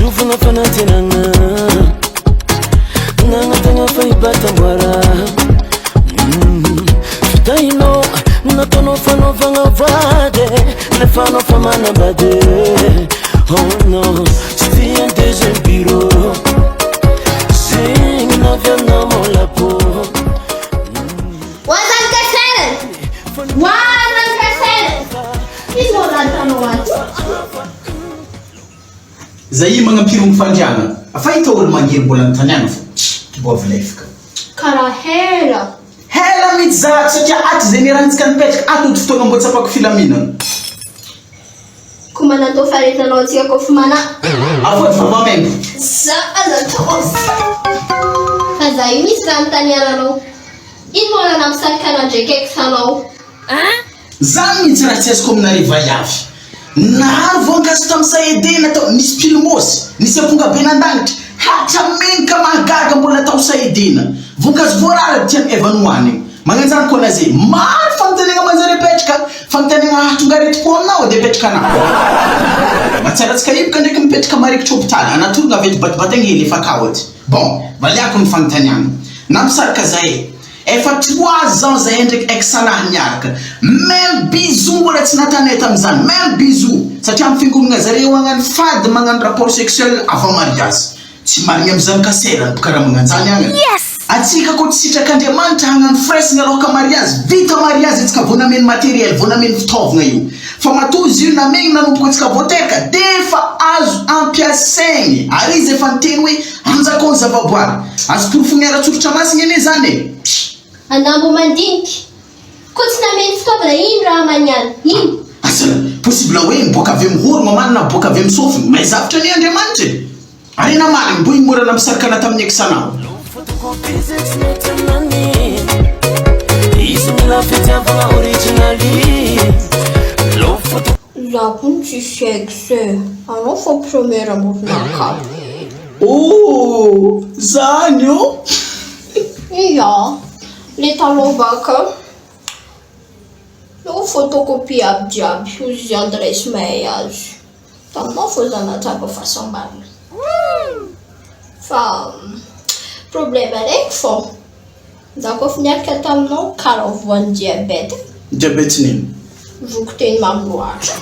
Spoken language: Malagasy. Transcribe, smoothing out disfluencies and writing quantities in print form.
Tufuna fanatinanga Nanga tanga faibata mwara Fitaino Natono fano fanga vade Nefano famana bade Oh no Stian deje biro Sing na vyana mola po 100%! 100%! Ino lantanong Zay magnampirong fandiana. Afahita olo mangirbola antaniana fo. Boavlefika. Kara hela. Hela mitsy zahat satria aty zay nirantsika nipetraka ato ody fotoagna mbo tsapako filaminana. Kumana to faritanao antsika kofa mana. Afody fa mamembo. Zaza tosa. Fa za io misy raha antaniananao. Ino mo lana misarikana ndraiky eky sanao? Zany mitsy raha tsy azoko aminariva iavy. Naharo voankazo tamin'ny Saedena tao nisy pilmosy, nisy aponga be nandanitra. Hatramenika mahagaga mbola tao Saedena. Voankazo voarara tiany Evanoany. Magnanjany koa nazy maro fanontaniana manjary apetraka, fanontaniana hahatonga aretim-po aminao dia apetraka anao. Matsaratsika iboka ndraiky mipetraka marikitra hôpitaly, anatonga avy batibatagna hely efa kaoty. Bon, valiako ny fanontaniana. Na misaraka zahay. Efa 3 ans zahay ndraiky ex-sanahy niaraka. Même bisou mbola tsy natanay tam'izany, même bisou. Satria amin'ny fiangonana zareo agnano fady magnano rapport sexuel avant mariage. Tsy marigny am'izany kaserany boka raha magnanjany agny. Yes! Atsika koa tsy sitrak'Andriamanitra hagnano fresina aloha mariage, vita mariage atsika vao nameny matériel, vao nameny fitaovagna io. Fa matozy io nameny nanomboka atsika voateraka, defa azo ampiasaigny. Ary izy efa niteny hoe anjakao ny zavaboary. Azo porofogny ara-tsorotra masina ene zany e. Anambo mandiniky. Ko tsy nameny fitaovana ino raha maniana? Ino? Asa possible hoe miboaka avy mihoro mamana na miboaka avy misofina, mais zavatra ny Andriamanitra e. Ary namarigny mbo ignorana misarikana tamin'ny ex-sanao. Lapon tsy sexe. Anao fa première amoronaka. Oh, zany io? Ia. Le talovaka. Io photocopie aby jiaby. Izy adresse mail azy. Taminao fô zanatsapa fahasambarana. Fa problème araiky fô. Za kofa niaraka taminao karaha voan'ny diabète. Diabète nino? Voko teny mamloatra.